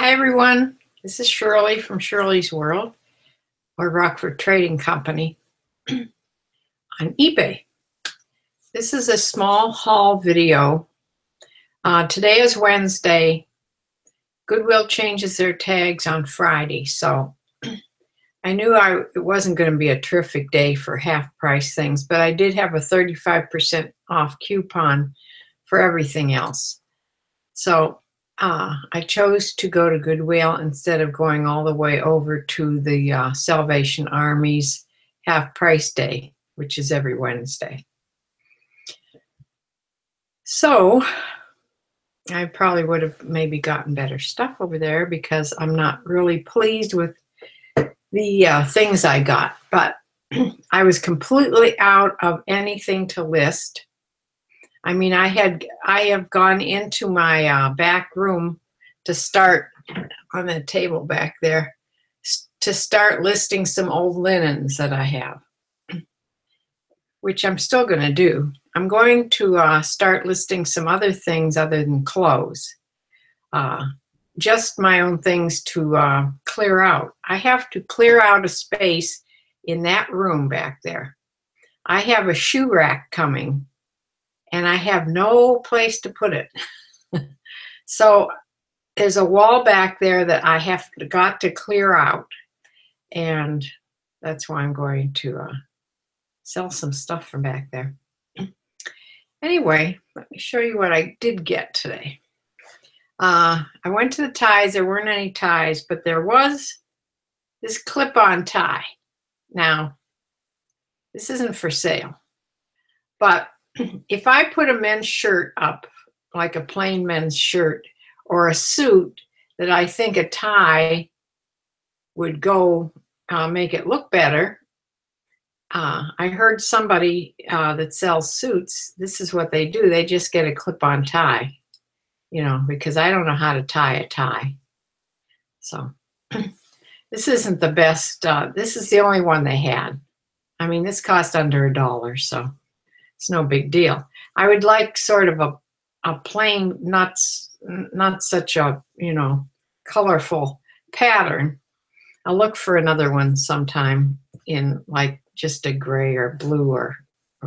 Hi everyone, this is Shirley from Shirley's World or Rockford Trading Company on eBay. This is a small haul video. Today is Wednesday. GoodWill changes their tags on Friday, so I knew it wasn't going to be a terrific day for half price things, but I did have a 35% off coupon for everything else. So I chose to go to GoodWill instead of going all the way over to the Salvation Army's half price day, which is every Wednesday. So I probably would have maybe gotten better stuff over there because I'm not really pleased with the things I got, but I was completely out of anything to list. I mean, I have gone into my back room to start on the table back there to start listing some old linens that I have, which I'm still going to do. I'm going to start listing some other things other than clothes, just my own things to clear out. I have to clear out a space in that room back there. I have a shoe rack coming, and I have no place to put it. So there's a wall back there that I got to clear out, and that's why I'm going to sell some stuff from back there. Anyway, let me show you what I did get today. I went to the ties. There weren't any ties, but there was this clip-on tie. Now, this isn't for sale, but if I put a men's shirt up, like a plain men's shirt, or a suit that I think a tie would go make it look better, I heard somebody that sells suits, this is what they do. They just get a clip-on tie, you know, because I don't know how to tie a tie. So this isn't the best. This is the only one they had. I mean, this cost under $1, so it's no big deal. I would like sort of a plain, not such a, you know, colorful pattern. I'll look for another one sometime in like just a gray or blue or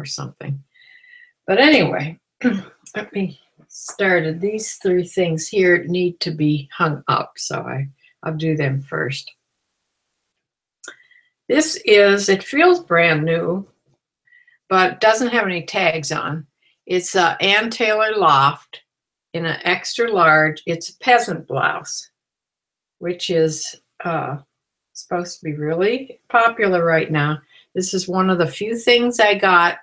something. But anyway, let me start. These three things here need to be hung up, so I'll do them first. This is, it feels brand new, but doesn't have any tags on. It's a Ann Taylor Loft in an extra large. It's a peasant blouse, which is supposed to be really popular right now. This is one of the few things I got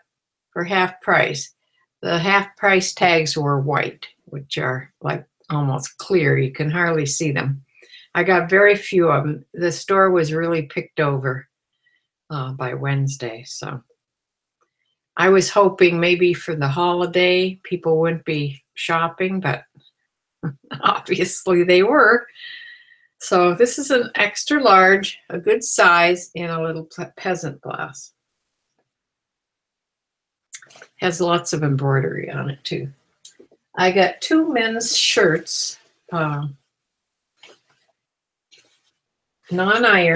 for half price. The half price tags were white, which are like almost clear. You can hardly see them. I got very few of them. The store was really picked over by Wednesday, so I was hoping maybe for the holiday people wouldn't be shopping, but obviously they were. So this is an extra large, a good size, in a little peasant blouse. Has lots of embroidery on it too. I got two men's shirts, non-iron.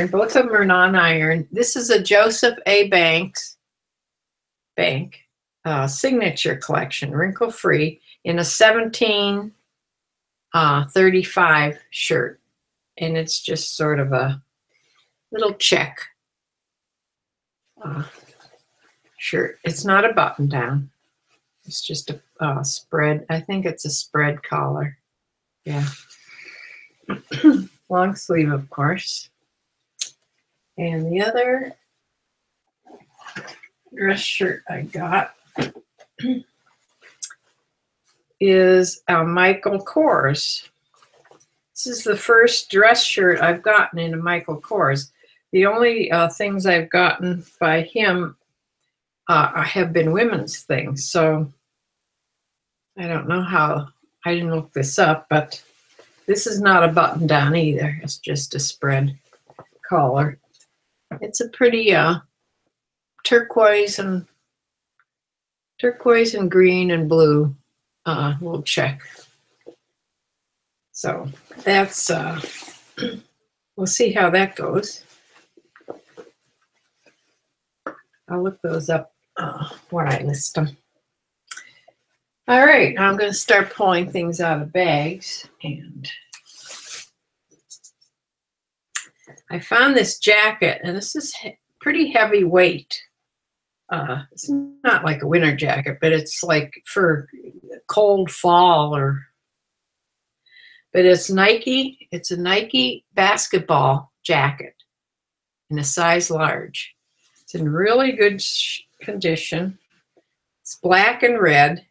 Both of them are non-iron. this is a Joseph A. Bank signature collection, wrinkle-free, in a 1735 shirt. And it's just sort of a little check shirt. It's not a button down. It's just a spread. I think it's a spread collar. Yeah. Long sleeve, of course. And the other dress shirt I got is a Michael Kors. This is the first dress shirt I've gotten in a Michael Kors. The only things I've gotten by him have been women's things. So I don't know how, I didn't look this up, but this is not a button down either. It's just a spread collar. It's a pretty turquoise and green and blue little check. So that's, we'll see how that goes. I'll look those up when I list them. All right, now I'm going to start pulling things out of bags. And I found this jacket, and this is pretty heavy weight. It's not like a winter jacket, but it's like for cold fall but it's Nike. It's a Nike basketball jacket in a size large. It's in really good condition. It's black and red.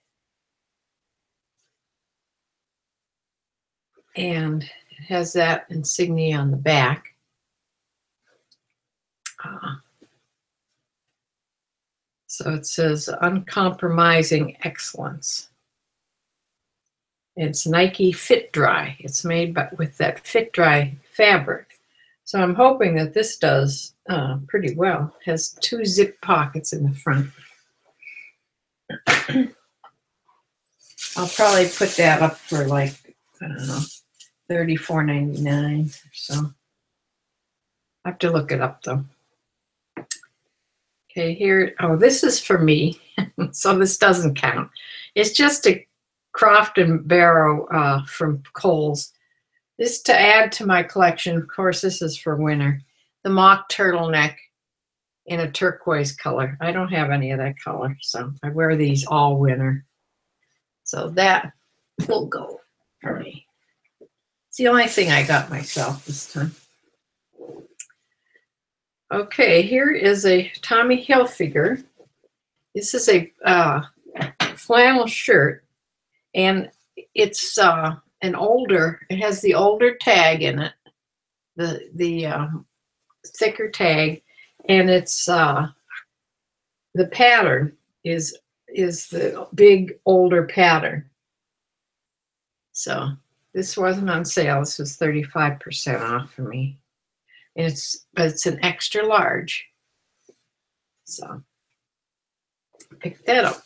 And it has that insignia on the back. So it says uncompromising excellence. It's Nike Fit Dry. It's made with that Fit Dry fabric. So I'm hoping that this does pretty well. It has 2 zip pockets in the front. I'll probably put that up for like, I don't know, $34.99 or so. I have to look it up though. Okay, here, oh, this is for me, so this doesn't count. It's just a Croft and Barrow from Kohl's. This to add to my collection. Of course, this is for winter. The mock turtleneck in a turquoise color. I don't have any of that color, so I wear these all winter. So that will go for me. It's the only thing I got myself this time. Okay, here is a Tommy Hilfiger. This is a flannel shirt, and it's an older. It has the older tag in it, the thicker tag, and it's the pattern is the big older pattern. So this wasn't on sale. This was 35% off for me. And but it's an extra large. So pick that up.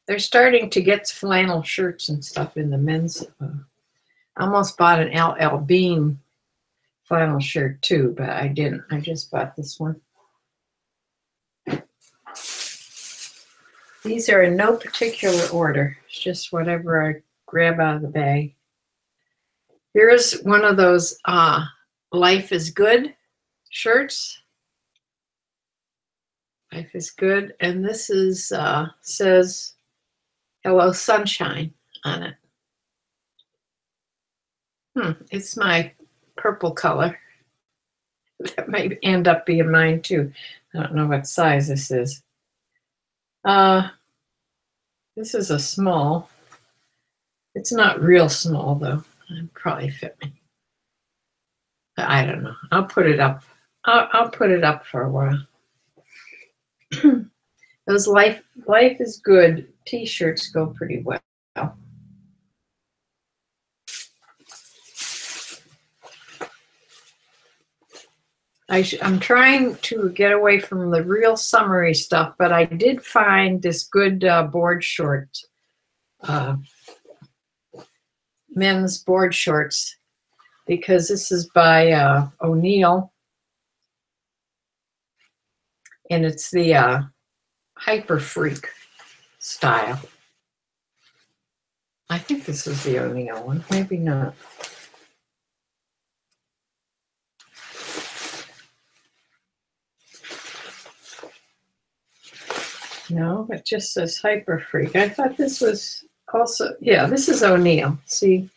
They're starting to get flannel shirts and stuff in the men's. I almost bought an LL Bean flannel shirt too, but I didn't. I just bought this one. These are in no particular order. It's just whatever I grab out of the bag. Here's one of those Life is Good shirts. Life is Good. And this is says Hello Sunshine on it. It's my purple color. That might end up being mine too. I don't know what size this is. This is a small. It's not real small though. It'd probably fit me. I don't know. I'll put it up. I'll put it up for a while. Those Life is Good t-shirts go pretty well. I'm trying to get away from the real summery stuff, but I did find this good board short, men's board shorts, because this is by O'Neill, and it's the Hyper Freak style. I think this is the O'Neill one, maybe not. No, it just says Hyper Freak. I thought this was also, yeah, this is O'Neill. See,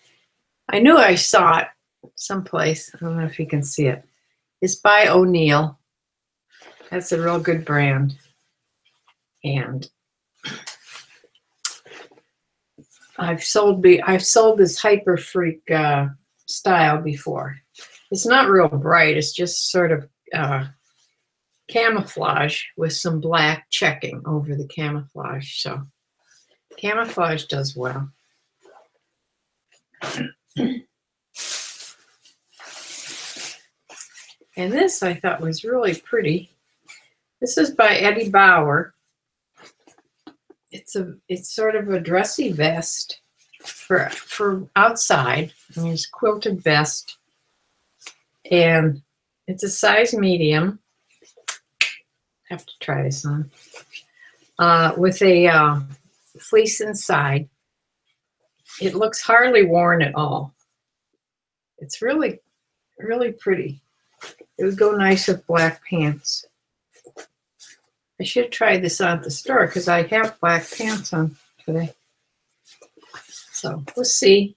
I knew I saw it someplace. I don't know if you can see it. It's by O'Neill. That's a real good brand. And I've sold this Hyper Freak style before. It's not real bright. It's just sort of camouflage with some black checking over the camouflage. So camouflage does well. And this I thought was really pretty. This is by Eddie Bauer. It's sort of a dressy vest. for outside. I mean, it's a quilted vest, and it's a size medium. Have to try this on. With a fleece inside. It looks hardly worn at all. It's really, really pretty. It would go nice with black pants. I should try this on at the store because I have black pants on today. So we'll see.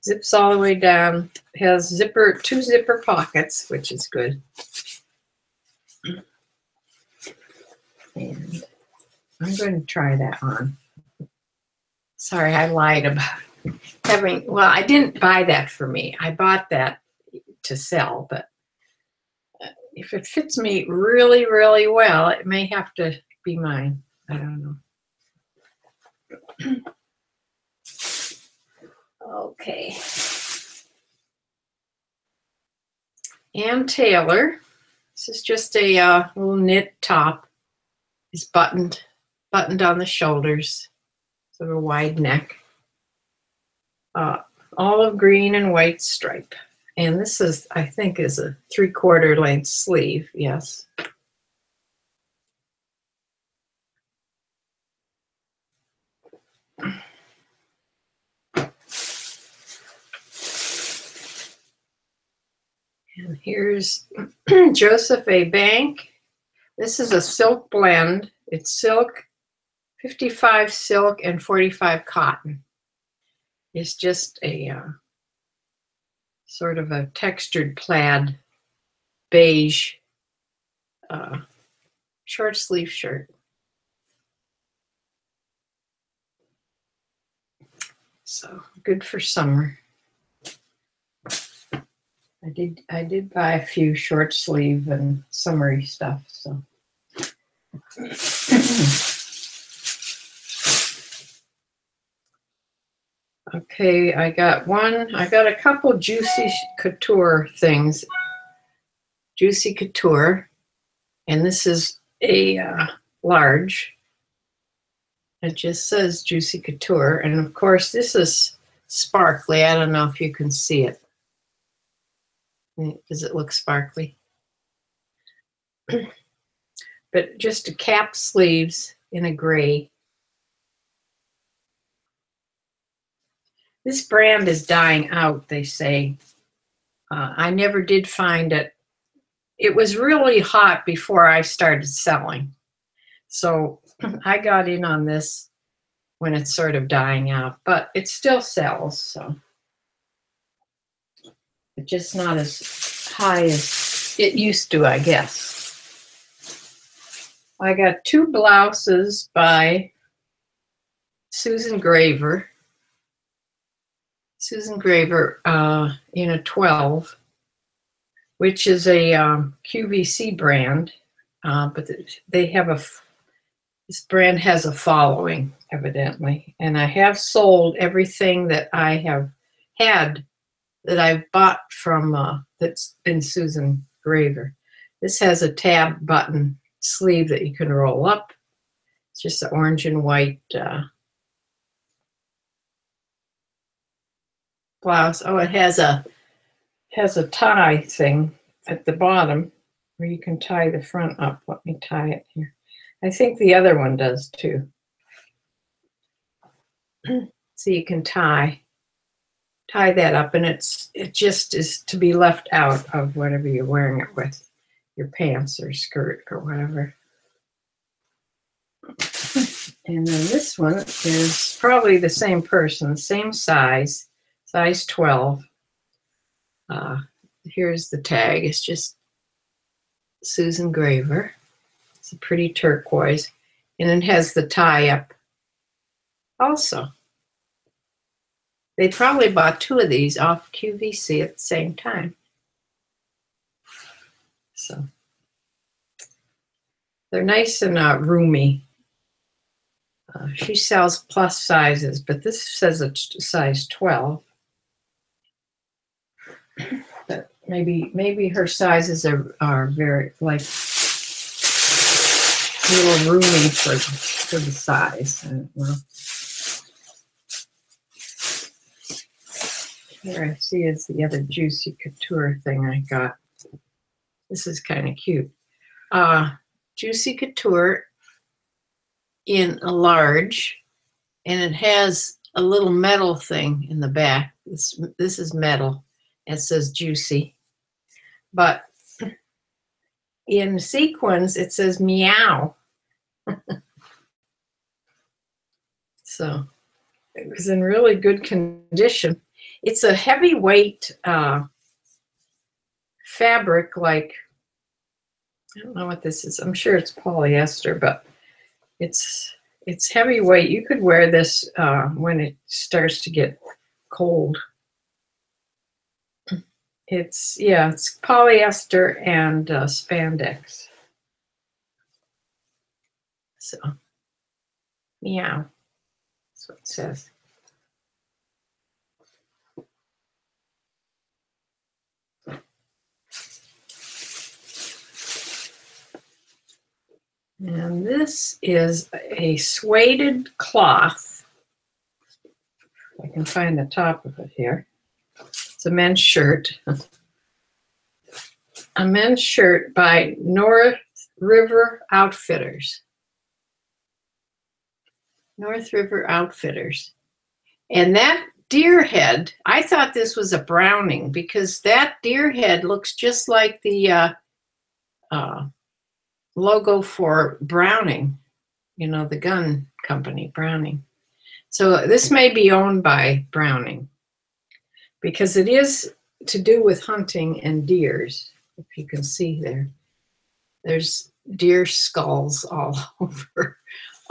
Zips all the way down. Has two zipper pockets, which is good. And I'm going to try that on. Sorry, I lied about having, well, I didn't buy that for me. I bought that to sell, but if it fits me really, really well, it may have to be mine. I don't know. Okay. Ann Taylor. This is just a little knit top. It's buttoned on the shoulders. Sort of a wide neck. Olive green and white stripe. And this is, I think, is a 3/4 length sleeve, yes. And here's Joseph A. Bank. This is a silk blend. It's silk, 55 silk and 45 cotton. It's just a sort of a textured plaid beige short sleeve shirt. So good for summer. I did buy a few short sleeve and summery stuff, so. Okay, I got a couple Juicy Couture things. Juicy Couture, and this is a large. It just says Juicy Couture, and of course this is sparkly. I don't know if you can see it. Does it look sparkly? But just a cap sleeves in a gray. This brand is dying out, they say. I never did find it. It was really hot before I started selling. So I got in on this when it's sort of dying out, but it still sells, so. It's just not as high as it used to, I guess. I got 2 blouses by Susan Graver. Susan Graver in a 12, which is a QVC brand, but they have this brand has a following, evidently. And I have sold everything that I have had that I've bought from, that's been Susan Graver. This has a tab button sleeve that you can roll up. It's just an orange and white blouse. Oh, it has a tie thing at the bottom where you can tie the front up. Let me tie it here. I think the other one does too. So you can tie that up, and it just is to be left out of whatever you're wearing it with, your pants or skirt or whatever. And then this one is probably the same person, same size 12. Here's the tag. It's just Susan Graver. It's a pretty turquoise, and it has the tie up also. They probably bought 2 of these off QVC at the same time. So they're nice and roomy. She sells plus sizes, but this says it's size 12. But maybe her sizes are very like a little roomy for the size. I don't know. Here I see is the other Juicy Couture thing I got. This is kind of cute. Juicy Couture in a large, and it has a little metal thing in the back. This is metal. It says Juicy. But in sequins, it says meow. So it was in really good condition. It's a heavyweight fabric, like, I don't know what this is. I'm sure it's polyester, but it's heavyweight. You could wear this when it starts to get cold. It's polyester and spandex. So, meow. That's what it says. And this is a suede cloth. I can find the top of it here. It's a men's shirt. A men's shirt by North River Outfitters. North River Outfitters. And that deer head, I thought this was a Browning because that deer head looks just like the logo for Browning, you know, the gun company, Browning. So this may be owned by Browning because it is to do with hunting and deers. If you can see there, there's deer skulls all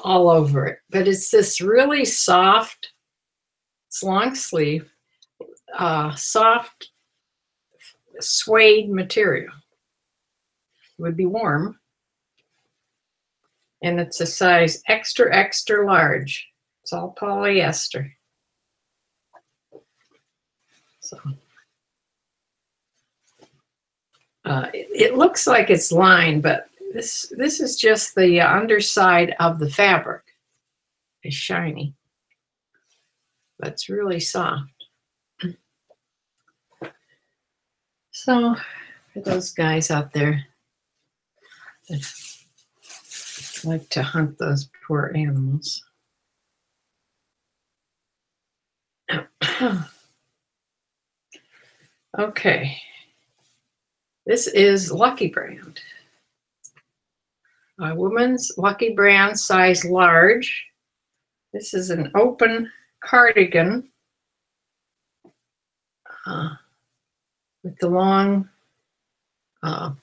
over it. But it's this really soft, it's long sleeve, soft suede material. It would be warm. And it's a size extra, extra large. It's all polyester. So it looks like it's lined, but this is just the underside of the fabric. It's shiny, but it's really soft. So for those guys out there that like to hunt those poor animals. Okay, this is Lucky Brand. A woman's Lucky Brand, size large. This is an open cardigan with the long, the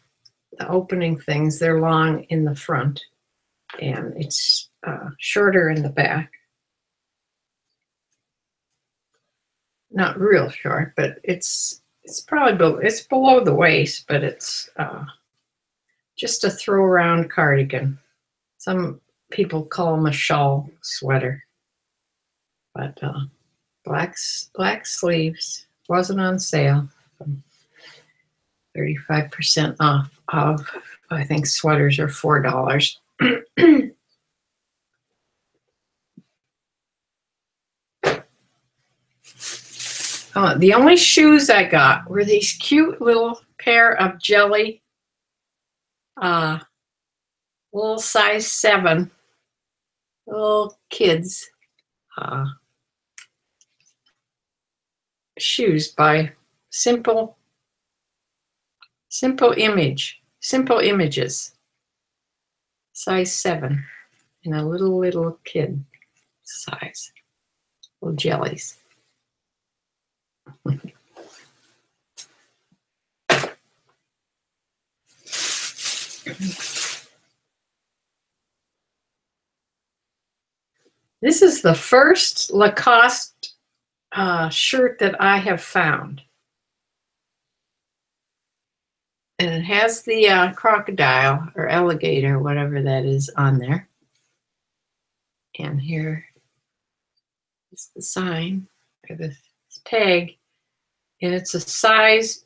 opening things. They're long in the front, and it's shorter in the back. Not real short, but it's probably it's below the waist, but it's just a throw around cardigan. Some people call them a shawl sweater, but black sleeves, wasn't on sale. 35% off of, I think sweaters are $4. The only shoes I got were these cute little pair of jelly, little size 7, little kids shoes by Simple Images, size 7, in a little kid size, little jellies. This is the first Lacoste shirt that I have found. And it has the crocodile or alligator, whatever that is, on there. And here is the sign, or the tag. And it's a size,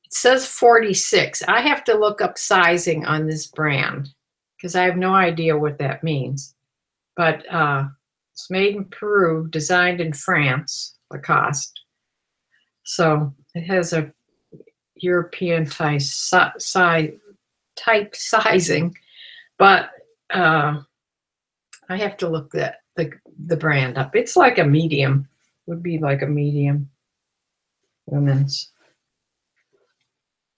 it says 46. I have to look up sizing on this brand because I have no idea what that means. But it's made in Peru, designed in France, Lacoste. So it has a European type sizing, but I have to look the brand up. It's like a medium, would be like a medium women's.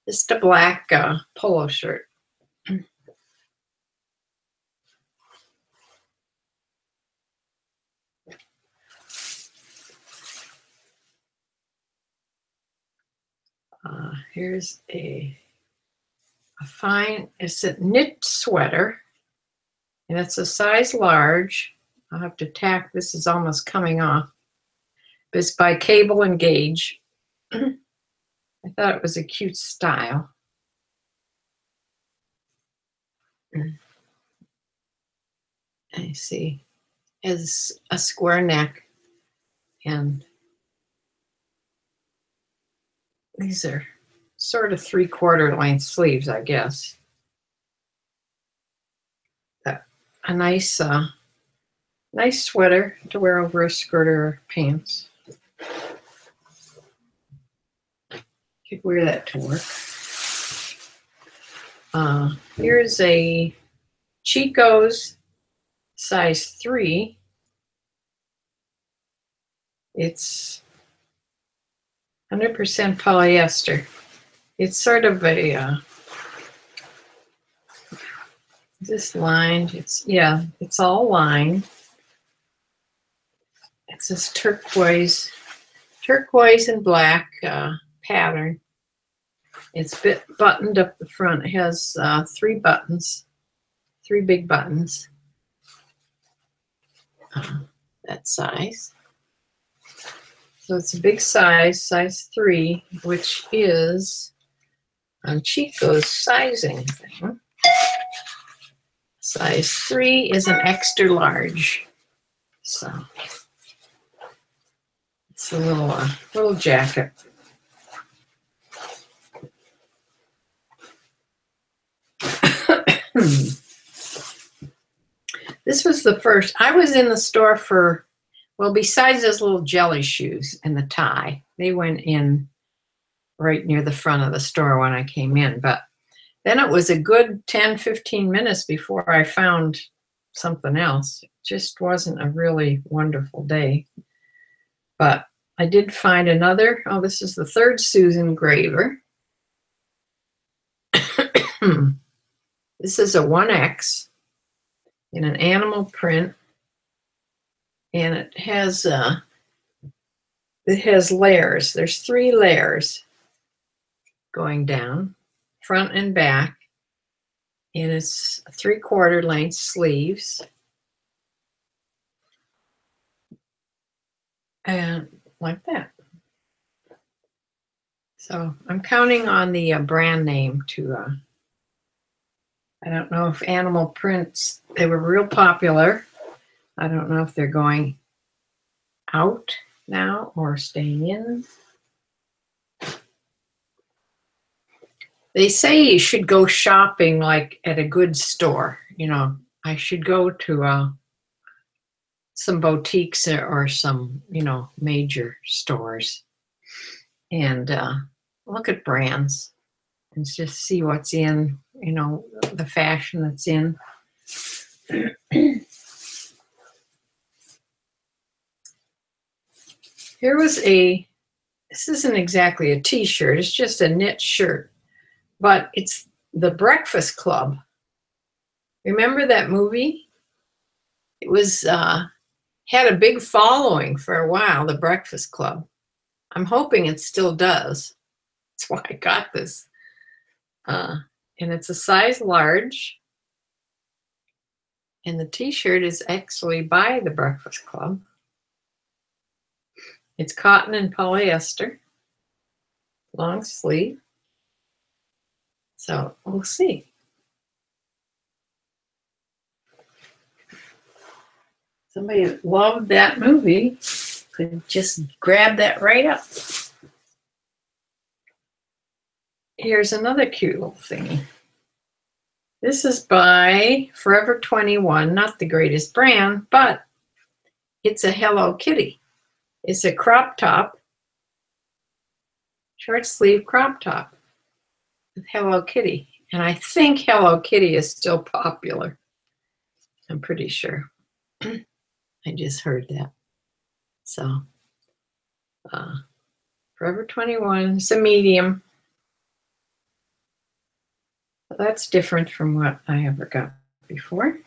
Just a black polo shirt. Here's a fine, it's a knit sweater, and it's a size large. I'll have to tack, this is almost coming off. But it's by Cable and Gauge. I thought it was a cute style. I see. It has a square neck, and these are sort of 3/4 length sleeves, I guess. A nice sweater to wear over a skirt or pants. Could wear that to work. Here's a Chico's size 3. It's 100% polyester. It's sort of a this lined. It's all lined. It's this turquoise and black pattern. It's buttoned up the front. It has 3 buttons, 3 big buttons. That size. So it's a big size 3, which is on Chico's sizing thing. Size 3 is an extra large. So it's a little jacket. This was the first. I was in the store for, well, besides those little jelly shoes and the tie, they went in right near the front of the store when I came in. But then it was a good 10, 15 minutes before I found something else. It just wasn't a really wonderful day. But I did find another. Oh, this is the 3rd Susan Graver. This is a 1X in an animal print. And it has layers. There's 3 layers going down, front and back, and it's 3/4 length sleeves, and like that. So I'm counting on the brand name to. I don't know if animal prints, they were real popular. I don't know if they're going out now or staying in. They say you should go shopping like at a good store. You know, I should go to some boutiques or some, major stores and look at brands and just see what's in, the fashion that's in. This isn't exactly a t-shirt, it's just a knit shirt, but it's The Breakfast Club. Remember that movie? It was, had a big following for a while, The Breakfast Club. I'm hoping it still does. That's why I got this. And it's a size large. And the t-shirt is actually by The Breakfast Club. It's cotton and polyester, long sleeve. So we'll see. Somebody that loved that movie could just grab that right up. Here's another cute little thingy. This is by Forever 21, not the greatest brand, but it's a Hello Kitty. It's a crop top, short sleeve crop top with Hello Kitty. And I think Hello Kitty is still popular. I'm pretty sure. I just heard that. So, Forever 21, it's a medium. That's different from what I ever got before.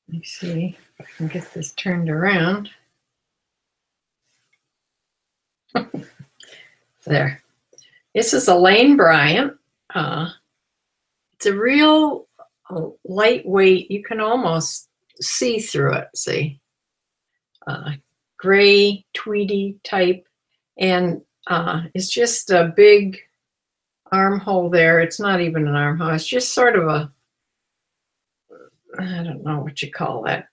Let me see if I can get this turned around. There. This is a Lane Bryant. It's a real lightweight. You can almost see through it, see. Gray, tweedy type. And it's just a big armhole there. It's not even an armhole. It's just sort of a, I don't know what you call that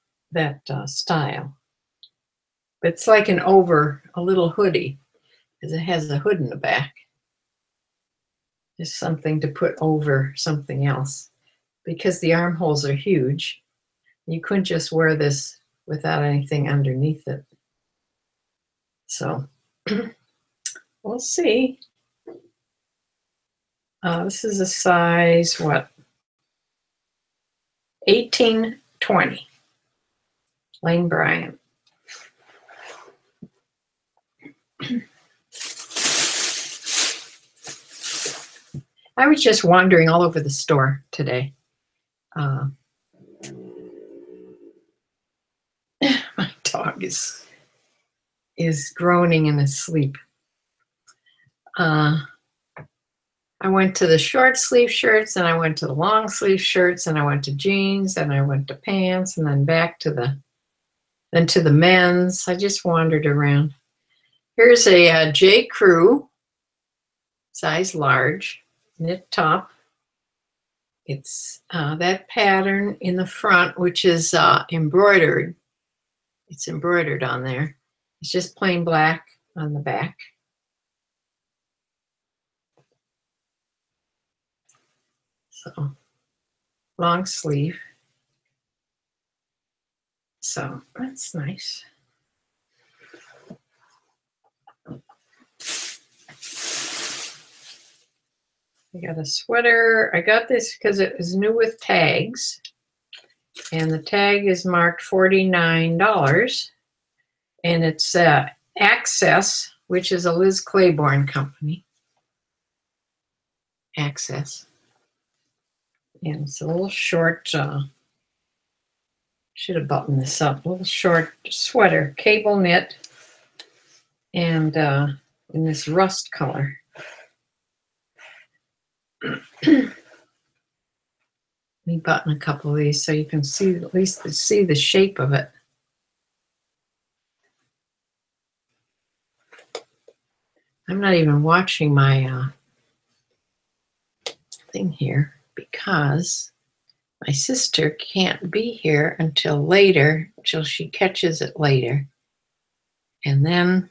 style. But it's like an over, a little hoodie, because it has a hood in the back. Just something to put over something else. Because the armholes are huge, you couldn't just wear this without anything underneath it. So, we'll see. This is a size, what? 18-20. Lane Bryant. I was just wandering all over the store today. My dog is groaning in his sleep. I went to the short sleeve shirts, and I went to the long sleeve shirts, and I went to jeans, and I went to pants, and then back to the men's. I just wandered around. Here's a J. Crew, size large, knit top. It's that pattern in the front, which is embroidered. It's embroidered on there. It's just plain black on the back. So, long sleeve. So, that's nice. I got a sweater. I got this because it was new with tags. And the tag is marked $49. And it's Access, which is a Liz Claiborne company. Access. And it's a little short, should have buttoned this up, a little short sweater, cable knit, and in this rust color. Let me button a couple of these so you can see, at least see the shape of it. I'm not even watching my thing here because my sister can't be here until later, until she catches it later. And then,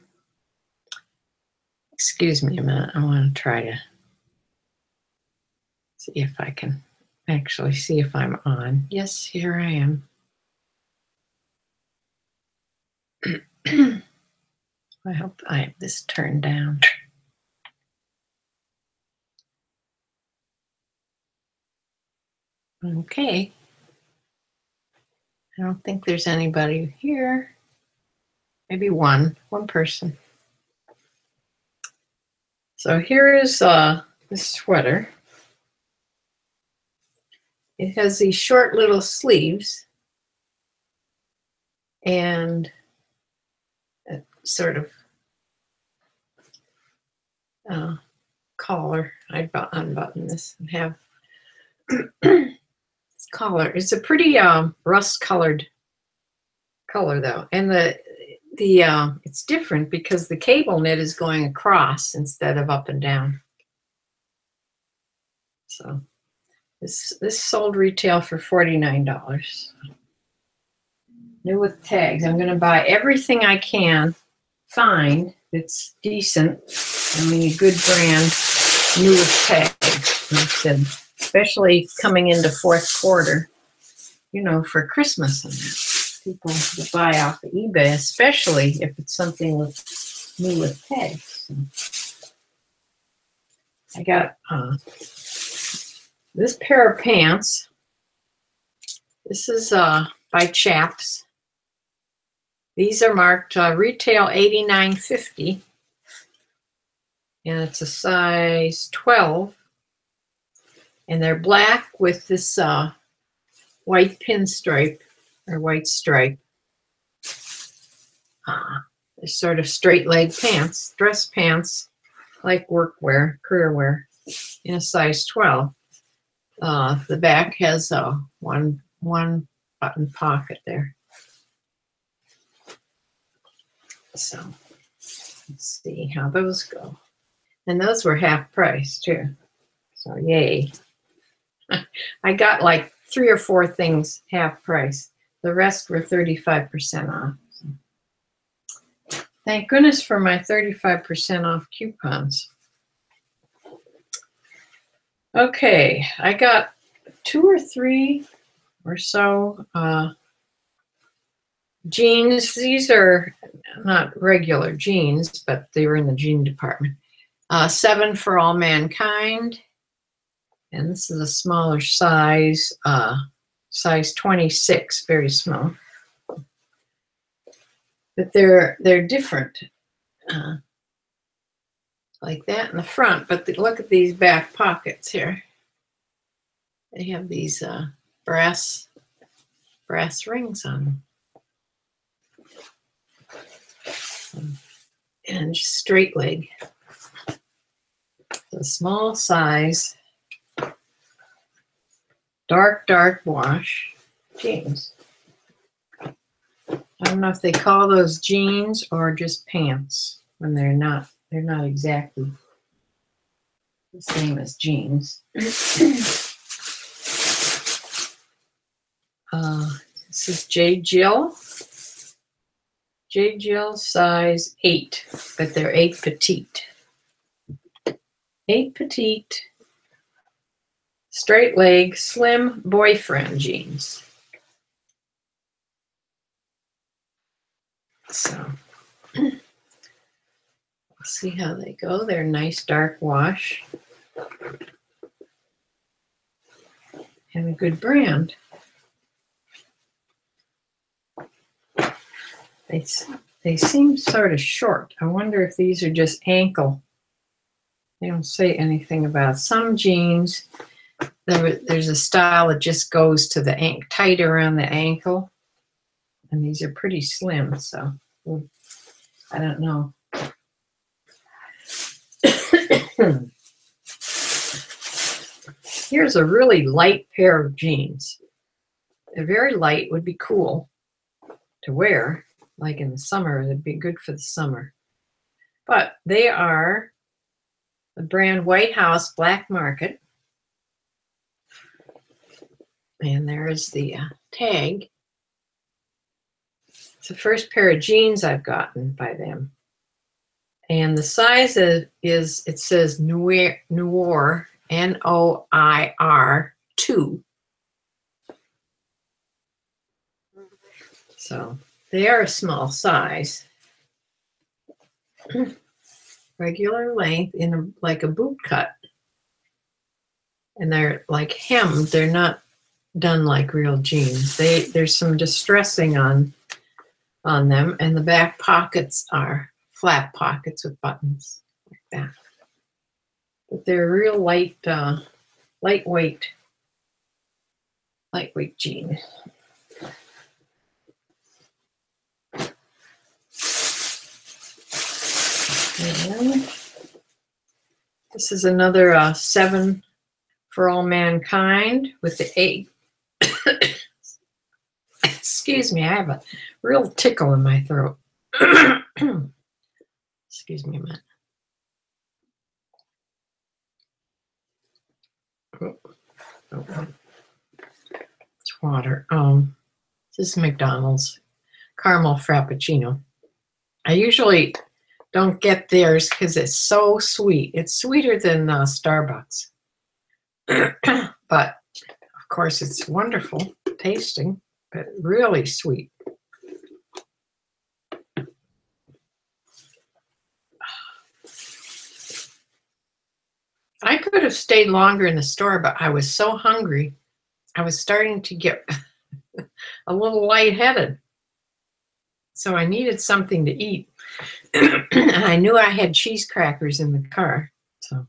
excuse me a minute, I want to try to see if I can actually see if I'm on. Yes, here I am. I hope I have this turned down. Okay. I don't think there's anybody here. Maybe one person. So here is this sweater. It has these short little sleeves and a sort of collar. I'd unbutton this and have this collar. It's a pretty rust-colored color though, and the it's different because the cable knit is going across instead of up and down. So this sold retail for $49. New with tags. I'm going to buy everything I can find that's decent. I mean, a good brand, new with tags. Like I said, especially coming into fourth quarter, you know, for Christmas and that. People will buy off of eBay, especially if it's something new with pegs. So I got this pair of pants. This is by Chaps. These are marked retail $89.50, and it's a size 12. And they're black with this white pinstripe or white stripe. They're sort of straight leg pants, dress pants, like workwear, career wear, in a size 12. The back has one button pocket there. So let's see how those go. And those were half price too. So yay. I got like 3 or 4 things half price. The rest were 35% off. So thank goodness for my 35% off coupons. Okay, I got 2 or 3 or so jeans. These are not regular jeans, but they were in the jean department. 7 for All Mankind. And this is a smaller size, size 26, very small. But they're different, like that in the front. But look at these back pockets here. They have these brass rings on them. And just straight leg. The small size, dark wash jeans. I don't know if they call those jeans or just pants when they're not exactly the same as jeans. This is J. Jill size 8, but they're 8 petite. 8 petite, straight leg, slim boyfriend jeans. So we'll see how they go. They're nice dark wash and a good brand. They seem sort of short. I wonder if these are just ankle. They don't say anything about some jeans. There's a style that just goes to the tight around the ankle, and these are pretty slim. So I don't know. Here's a really light pair of jeans. They're very light, would be cool to wear, like in the summer. They'd be good for the summer. But they are the brand White House Black Market. And there's the tag. It's the first pair of jeans I've gotten by them. And the size is it says Noir, Noir 2. So they are a small size. Regular length in like a boot cut. And they're like hemmed. They're not done like real jeans. There's some distressing on them, and the back pockets are flap pockets with buttons like that. But they're real lightweight jeans. And this is another 7 for All Mankind with the 8. Excuse me, I have a real tickle in my throat. Excuse me a minute. Oh, it's water. This is McDonald's caramel frappuccino. I usually don't get theirs because it's so sweet. It's sweeter than Starbucks. But of course, it's wonderful tasting, but really sweet. I could have stayed longer in the store, but I was so hungry. I was starting to get a little lightheaded. So I needed something to eat. And I knew I had cheese crackers in the car. So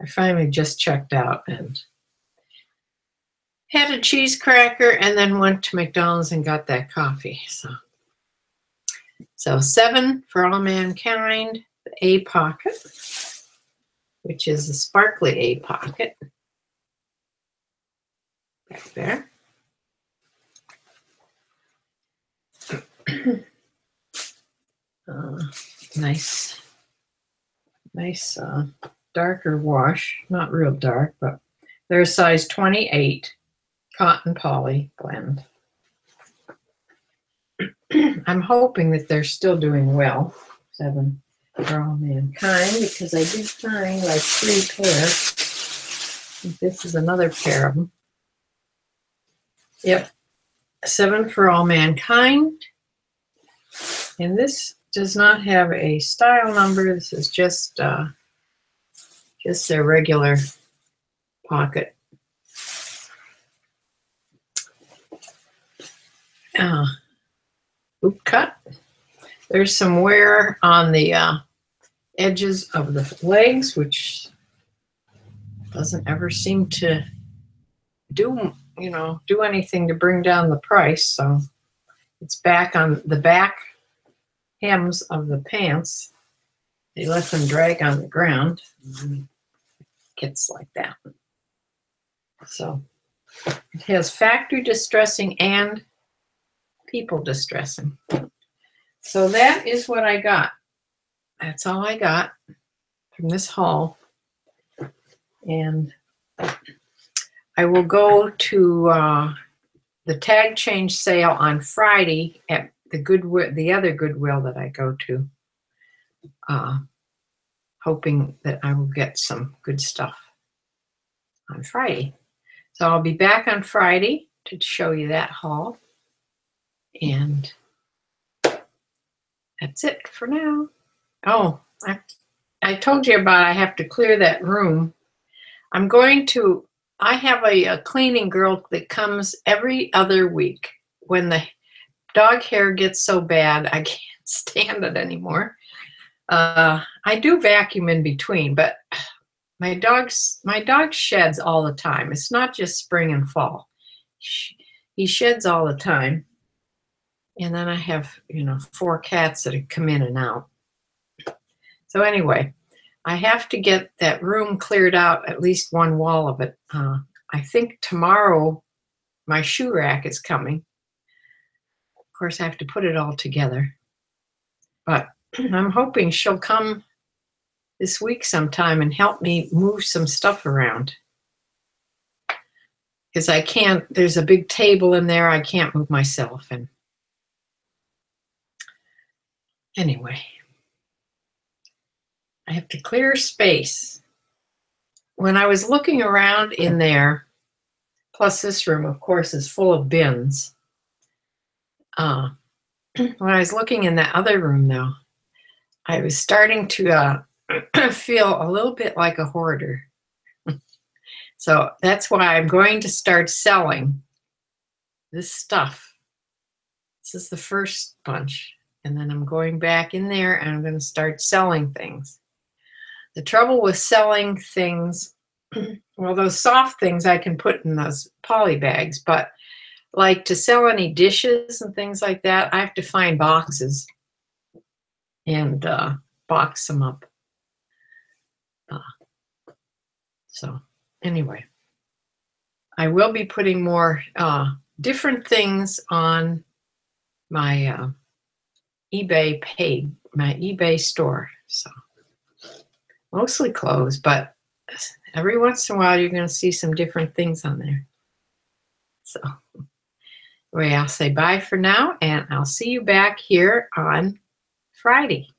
I finally just checked out and had a cheese cracker and then went to McDonald's and got that coffee. So 7 for All Mankind, the A pocket, which is a sparkly A pocket. Back there. Nice darker wash, not real dark, but they're a size 28 cotton poly blend. I'm hoping that they're still doing well. 7 for All Mankind, because I did find like 3 pairs. This is another pair of them. Yep, 7 for All Mankind. And this does not have a style number. This is just their regular pocket. Boot cut. There's some wear on the edges of the legs, which doesn't ever seem to do anything to bring down the price. So it's back on the back hems of the pants. They let them drag on the ground. It gets like that. So it has factory distressing and people distressing. So that is what I got. That's all I got from this haul. And I will go to the tag change sale on Friday at the GoodWill, the other GoodWill that I go to, hoping that I will get some good stuff on Friday. So I'll be back on Friday to show you that haul. And that's it for now. Oh, I told you about I have to clear that room. I have a cleaning girl that comes every other week. When the dog hair gets so bad, I can't stand it anymore. I do vacuum in between, but my dog sheds all the time. It's not just spring and fall. He sheds all the time. And then I have, 4 cats that come in and out. So anyway, I have to get that room cleared out, at least one wall of it. I think tomorrow my shoe rack is coming. Of course, I have to put it all together. But I'm hoping she'll come this week sometime and help me move some stuff around. Because I can't, there's a big table in there I can't move myself. And anyway, I have to clear space. When I was looking around in there, plus this room, of course, is full of bins. When I was looking in that other room, though, I was starting to feel a little bit like a hoarder. So that's why I'm going to start selling this stuff. This is the first bunch. And then I'm going back in there and I'm going to start selling things. The trouble with selling things, well, those soft things I can put in those poly bags, but like to sell any dishes and things like that, I have to find boxes and box them up. So anyway, I will be putting more different things on my eBay page, my eBay store. So mostly clothes, but every once in a while you're going to see some different things on there. So anyway, I'll say bye for now, and I'll see you back here on Friday.